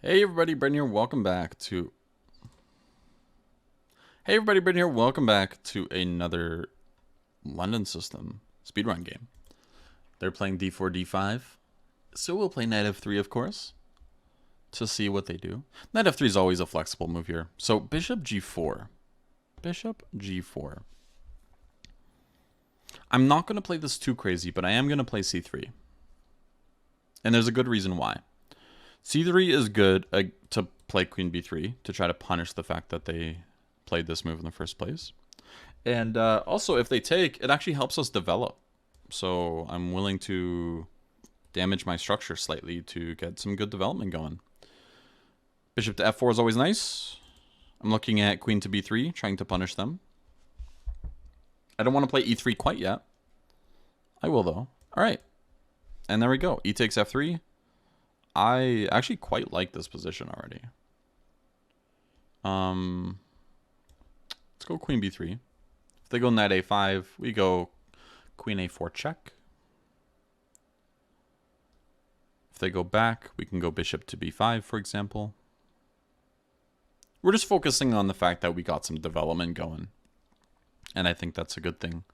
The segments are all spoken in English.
Hey everybody, Brendan here. Welcome back to. Hey everybody, Brendan here. Welcome back to another London system speedrun game. They're playing d4, d5, so we'll play knight f3, of course, to see what they do. Knight f3 is always a flexible move here. So bishop g4, bishop g4. I'm not going to play this too crazy, but I am going to play c3, and there's a good reason why. c3 is good to play queen b3 to try to punish the fact that they played this move in the first place. And also, if they take, it actually helps us develop. So I'm willing to damage my structure slightly to get some good development going. Bishop to f4 is always nice. I'm looking at queen to b3, trying to punish them. I don't want to play e3 quite yet. I will, though. All right. And there we go. E takes f3. I actually quite like this position already. Let's go queen b3. If they go knight a5, we go queen a4 check. If they go back, we can go bishop to b5, for example. We're just focusing on the fact that we got some development going. And I think that's a good thing.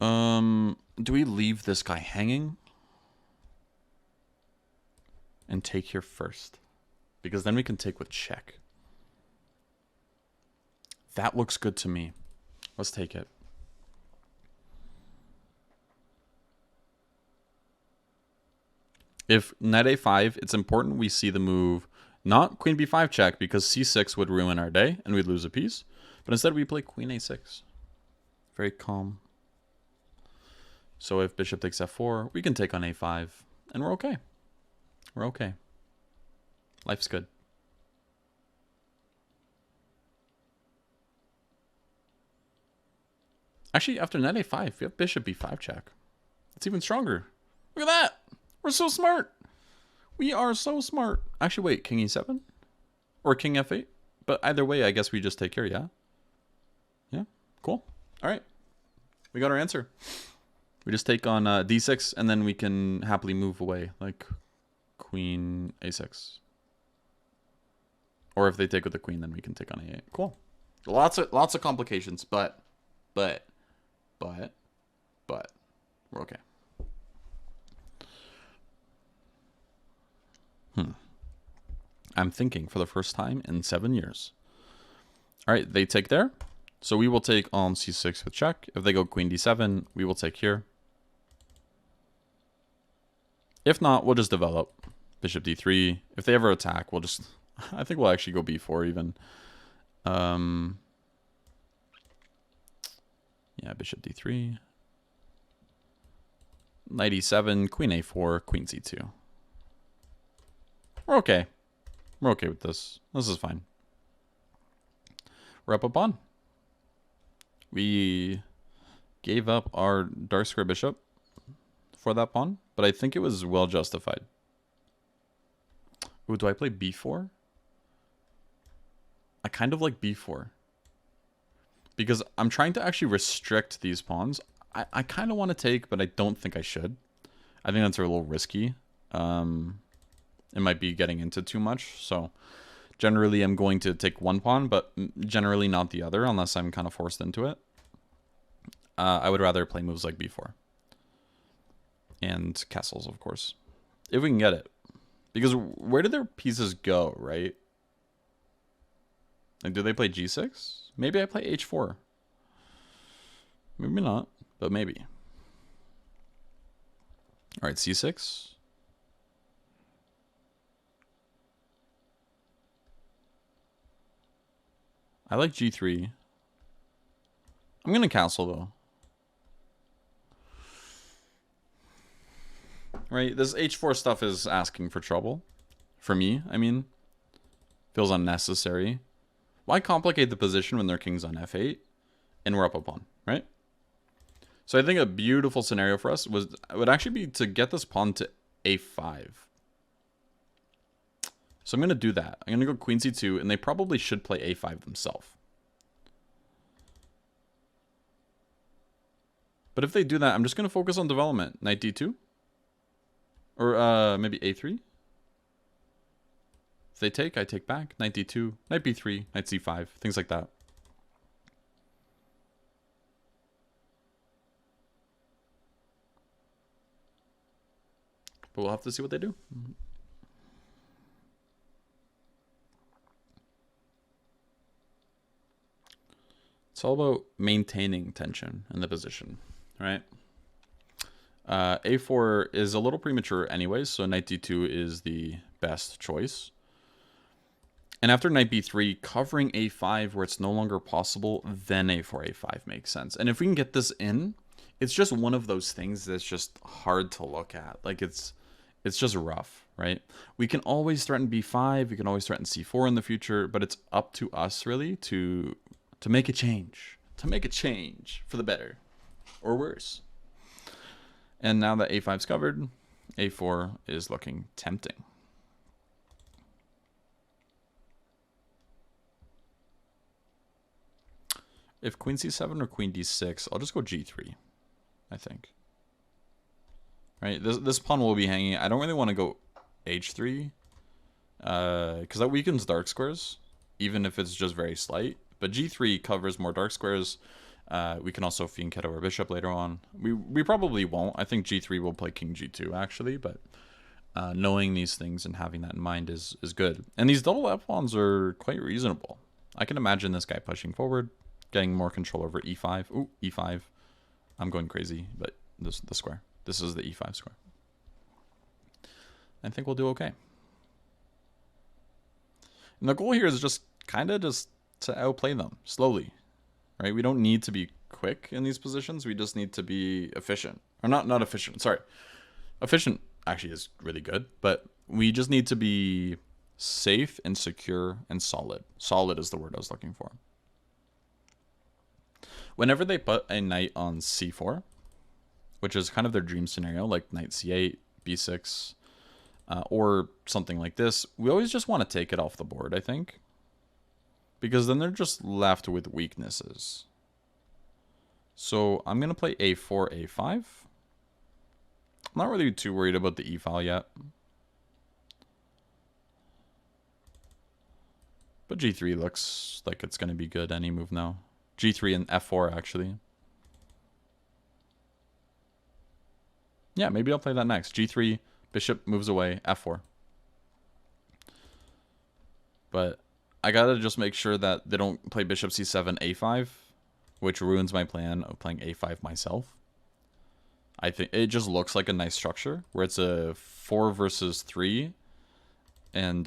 Do we leave this guy hanging? And take here first. Because then we can take with check. That looks good to me. Let's take it. If knight a5, it's important we see the move, not queen b5 check, because c6 would ruin our day and we'd lose a piece. But instead we play queen a6. Very calm. So if bishop takes f4, we can take on a5, and we're okay. We're okay. Life's good. Actually, after knight a5, we have bishop b5 check. It's even stronger. Look at that. We're so smart. We are so smart. Actually, wait, king e7? Or king f8? But either way, I guess we just take care, yeah? Yeah, cool. All right. We got our answer. We just take on d6, and then we can happily move away, like queen a6. Or if they take with the queen, then we can take on a8. Cool. Lots of complications, but we're okay. I'm thinking for the first time in 7 years. All right, they take there. So we will take on c6 with check. If they go queen d7, we will take here. If not, we'll just develop. Bishop d3. If they ever attack, we'll just... I think we'll actually go b4 even. Yeah, bishop d3. Knight e7, queen a4, queen c2. We're okay. We're okay with this. This is fine. We're up a pawn. We gave up our dark square bishop for that pawn, but I think it was well justified. Ooh, do I play b4? I kind of like b4. Because I'm trying to actually restrict these pawns. I kind of want to take, but I don't think I should. I think that's a little risky. It might be getting into too much. So generally I'm going to take one pawn, but generally not the other unless I'm kind of forced into it. I would rather play moves like b4. And castles, of course. If we can get it. Because where do their pieces go, right? Like, do they play g6? Maybe I play h4. Maybe not, but maybe. All right, c6. I like g3. I'm going to castle, though. Right, this h4 stuff is asking for trouble. For me, I mean. Feels unnecessary. Why complicate the position when their king's on f8 and we're up a pawn, right? So I think a beautiful scenario for us would actually be to get this pawn to a5. So I'm going to do that. I'm going to go queen c2, and they probably should play a5 themselves. But if they do that, I'm just going to focus on development. Knight d2? Or maybe a3? If they take, I take back. Knight d2, knight b3, knight c5, things like that. But we'll have to see what they do. It's all about maintaining tension in the position, right? A4 is a little premature anyways, so knight d2 is the best choice. And after knight b3, covering a5 where it's no longer possible, then a4, a5 makes sense. And if we can get this in, it's just one of those things that's just hard to look at. Like it's just rough, right? We can always threaten b5, we can always threaten c4 in the future, but it's up to us really to make a change. To make a change for the better or worse. And now that a5's covered, a4 is looking tempting. If queen c7 or queen d6, I'll just go g3, I think. Right, this pawn will be hanging. I don't really want to go h3, because that weakens dark squares, even if it's just very slight. But g3 covers more dark squares. We can also fianchetto our bishop later on. We probably won't. I think g3 will play king g2 actually, but knowing these things and having that in mind is good. And these double f-pawns are quite reasonable. I can imagine this guy pushing forward, getting more control over e5. Ooh, e5. I'm going crazy, but the square. This is the e5 square. I think we'll do okay. And the goal here is just kind of just to outplay them slowly, right? We don't need to be quick in these positions. We just need to be efficient. Or not efficient, sorry. Efficient actually is really good, but we just need to be safe and secure and solid. Solid is the word I was looking for. Whenever they put a knight on c4, which is kind of their dream scenario, like knight c8, b6, or something like this, we always just want to take it off the board, I think. Because then they're just left with weaknesses. So I'm going to play a4, a5. I'm not really too worried about the e-file yet. But g3 looks like it's going to be good any move now. g3 and f4 actually. Yeah, maybe I'll play that next. g3, bishop moves away, f4. But I gotta just make sure that they don't play bishop c7, a5, which ruins my plan of playing a5 myself. I think it just looks like a nice structure where it's a 4 versus 3, and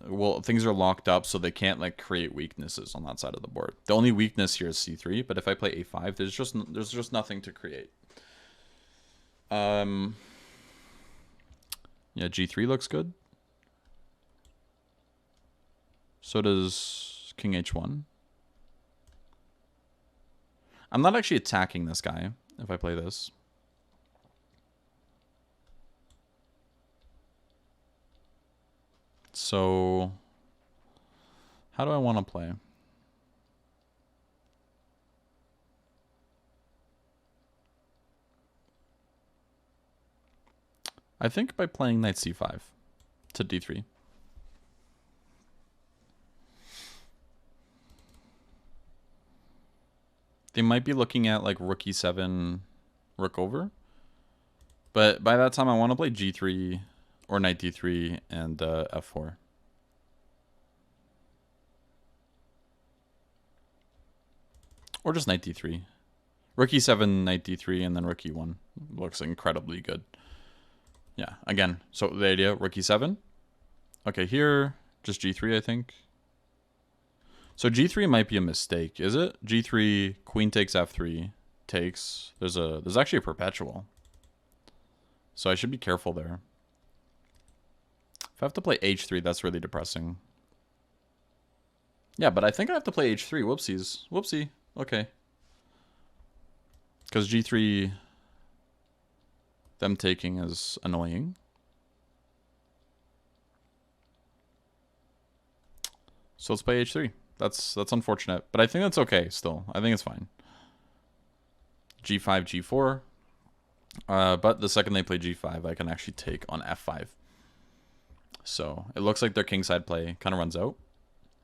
well, things are locked up, so they can't like create weaknesses on that side of the board. The only weakness here is c3, but if I play a5, there's just nothing to create. Yeah, g3 looks good. So does king h1. I'm not actually attacking this guy if I play this. So how do I want to play? I think by playing knight c5 to d3. They might be looking at like rook e7, rook over. But by that time, I want to play g3 or knight d3 and f4. Or just knight d3. Rook e7, knight d3, and then rook e1. Looks incredibly good. Yeah, again, so the idea, rook e7. Okay, here, just g3, I think. So g3 might be a mistake, is it? g3, queen takes f3, takes. There's actually a perpetual. So I should be careful there. If I have to play h3, that's really depressing. Yeah, but I think I have to play h3. Whoopsies. Whoopsie. Okay. Because g3, them taking is annoying. So let's play h3. That's unfortunate, but I think that's okay still. I think it's fine. g5, g4. But the second they play g5, I can actually take on f5. So it looks like their kingside play kind of runs out.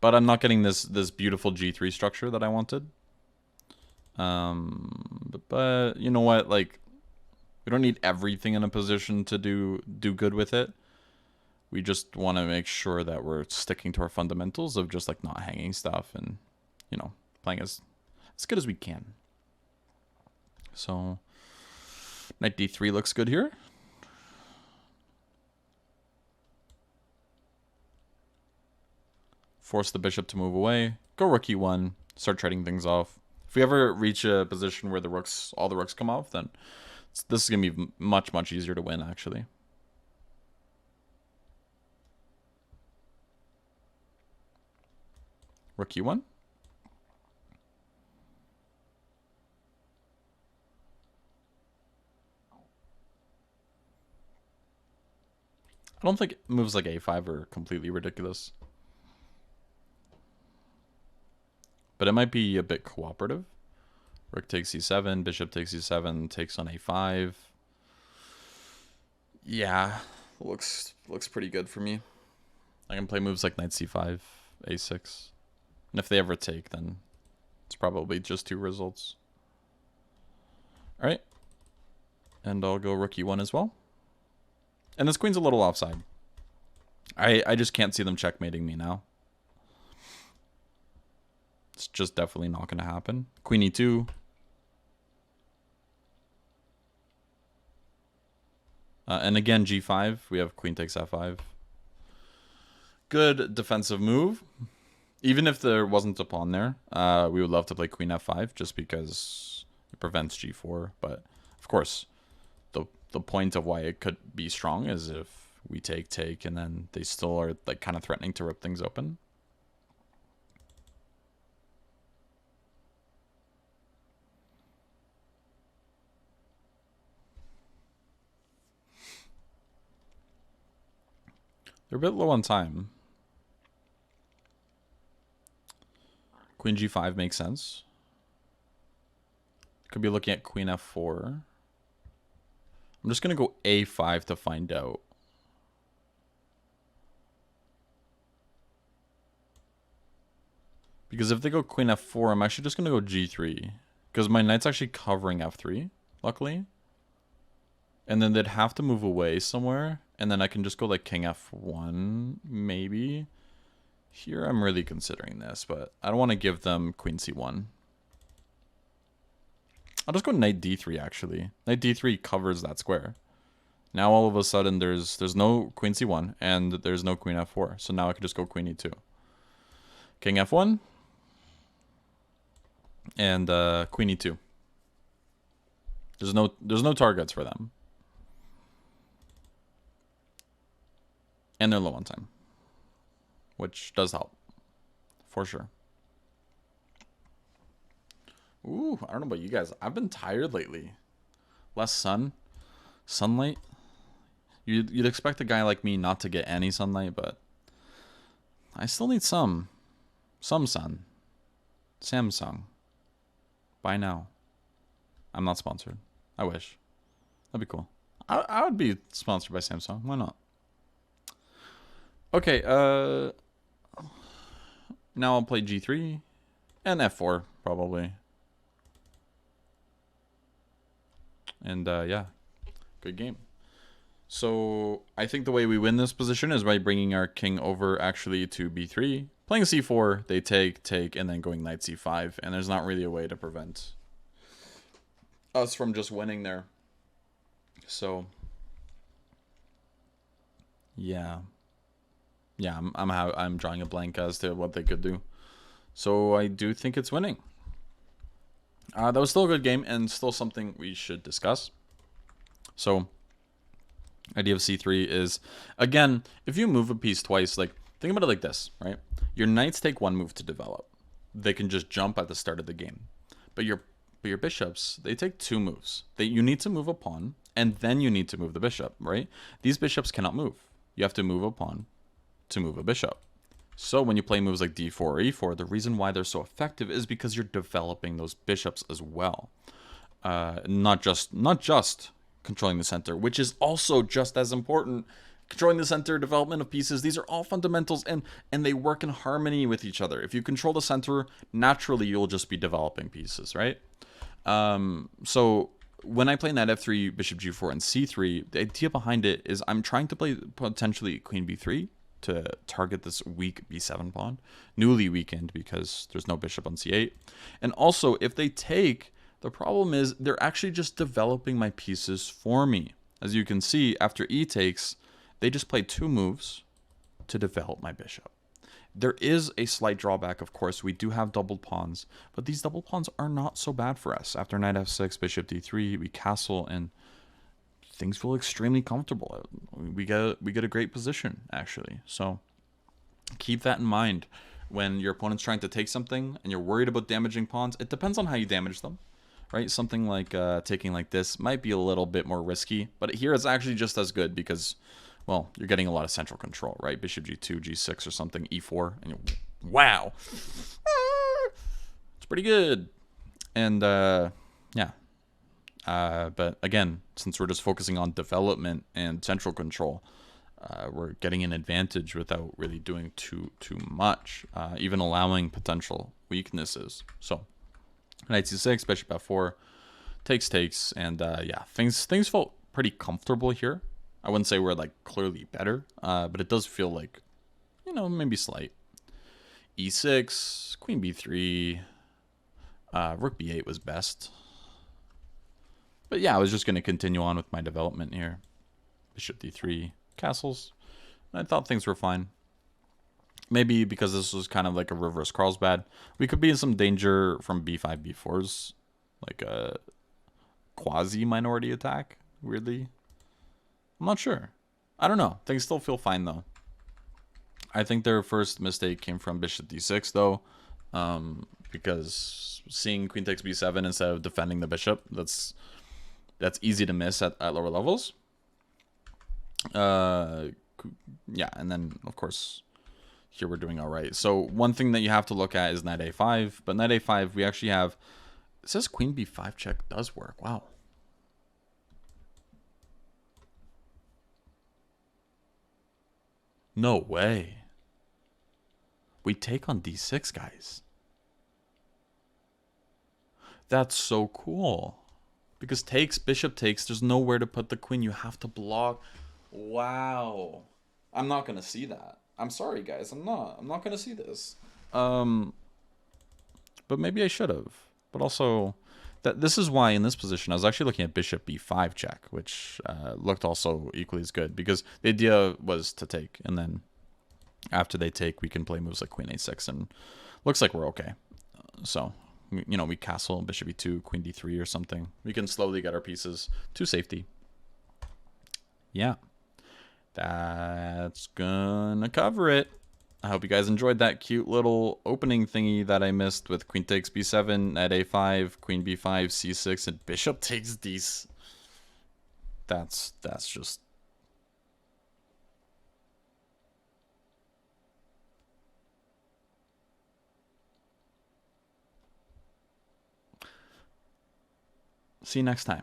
But I'm not getting this beautiful G3 structure that I wanted. But you know what? Like, we don't need everything in a position to do good with it. We just want to make sure that we're sticking to our fundamentals of just like not hanging stuff and, you know, playing as good as we can. So knight d3 looks good here. Force the bishop to move away. Go rook e1. Start trading things off. If we ever reach a position where all the rooks come off, then this is going to be much, much easier to win, actually. Rook e1. I don't think moves like a5 are completely ridiculous. But it might be a bit cooperative. Rook takes e7, bishop takes e7, takes on a5. Yeah, looks pretty good for me. I can play moves like knight c5, a6. And if they ever take, then it's probably just 2 results. Alright. And I'll go rook e1 as well. And this queen's a little offside. I just can't see them checkmating me now. It's just definitely not going to happen. Queen e2. And again, g5. We have queen takes f5. Good defensive move. Even if there wasn't a pawn there, we would love to play queen f5 just because it prevents g4. But, of course, the point of why it could be strong is if we take, and then they still are like kind of threatening to rip things open. They're a bit low on time. Queen g5 makes sense. Could be looking at queen f4. I'm just going to go a5 to find out. Because if they go queen f4, I'm actually just going to go g3. Because my knight's actually covering f3, luckily. And then they'd have to move away somewhere. And then I can just go like king f1, maybe. Here I'm really considering this, but I don't want to give them queen c1. I'll just go knight d3, actually. Knight d3 covers that square. Now all of a sudden there's no queen c1 and there's no queen f4. So now I can just go queen e2. King f1. And queen e2. There's no targets for them. And they're low on time. Which does help. For sure. Ooh, I don't know about you guys. I've been tired lately. Less sunlight. You'd expect a guy like me not to get any sunlight, but I still need some sun. Samsung. Buy now. I'm not sponsored. I wish. That'd be cool. I would be sponsored by Samsung. Why not? Okay, now I'll play g3 and f4, probably. And, yeah, good game. So, I think the way we win this position is by bringing our king over, actually, to b3. Playing c4, they take, and then going knight c5. And there's not really a way to prevent us from just winning there. So, yeah. Yeah, I'm drawing a blank as to what they could do. So I do think it's winning. That was still a good game and still something we should discuss. So, idea of c3 is, again, if you move a piece twice, like, think about it like this, right? Your knights take 1 move to develop. They can just jump at the start of the game. But your bishops, they take 2 moves. You need to move a pawn, and then you need to move the bishop, right? These bishops cannot move. You have to move a pawn to move a bishop. So when you play moves like d4 or e4, the reason why they're so effective is because you're developing those bishops as well. Not just controlling the center, which is also just as important. controlling the center, development of pieces. These are all fundamentals, and they work in harmony with each other. If you control the center, naturally you'll just be developing pieces, right? So when I play knight f3, bishop g4, and c3, the idea behind it is I'm trying to play potentially queen b3 to target this weak b7 pawn, newly weakened because there's no bishop on c8. And also, if they take, the problem is they're actually just developing my pieces for me. As you can see, after e takes, they just play 2 moves to develop my bishop. There is a slight drawback, of course. We do have doubled pawns, but these double pawns are not so bad for us. After knight f6, bishop d3, we castle, and things feel extremely comfortable. We get a great position, actually. So keep that in mind when your opponent's trying to take something and you're worried about damaging pawns. It depends on how you damage them, right? Something like taking like this might be a little bit more risky, but here it's actually just as good because, well, you're getting a lot of central control, right? Bishop g2, g6 or something, e4, and wow, it's pretty good. And yeah, but again, since we're just focusing on development and central control, we're getting an advantage without really doing too much, even allowing potential weaknesses. So knight c6, bishop f4, takes, and yeah, things felt pretty comfortable here. I wouldn't say we're like clearly better, but it does feel like, you know, maybe slight. e6, queen b3, rook b8 was best. But yeah, I was just going to continue on with my development here. Bishop d3, castles. I thought things were fine. Maybe because this was kind of like a reverse Carlsbad, we could be in some danger from b5, b4s, like a quasi-minority attack, weirdly. I'm not sure. I don't know. Things still feel fine, though. I think their first mistake came from bishop d6, though, because seeing queen takes b7 instead of defending the bishop, that's easy to miss at lower levels. Yeah, and then, of course, here we're doing all right. So one thing that you have to look at is knight a5, but knight a5, we actually have, it says queen b5 check does work. Wow. No way. We take on d6, guys. That's so cool. Because takes, bishop takes, there's nowhere to put the queen. You have to block. Wow. I'm not going to see that. I'm sorry, guys. I'm not going to see this. But maybe I should have. But also, this is why in this position, I was actually looking at bishop b5 check, which looked also equally as good. Because the idea was to take, and then after they take, we can play moves like queen a6, and looks like we're okay. So, you know, we castle, bishop e2, queen d3 or something. We can slowly get our pieces to safety. Yeah. That's gonna cover it. I hope you guys enjoyed that cute little opening thingy that I missed with queen takes b7, knight a5, queen b5, c6, and bishop takes d. That's just... See you next time.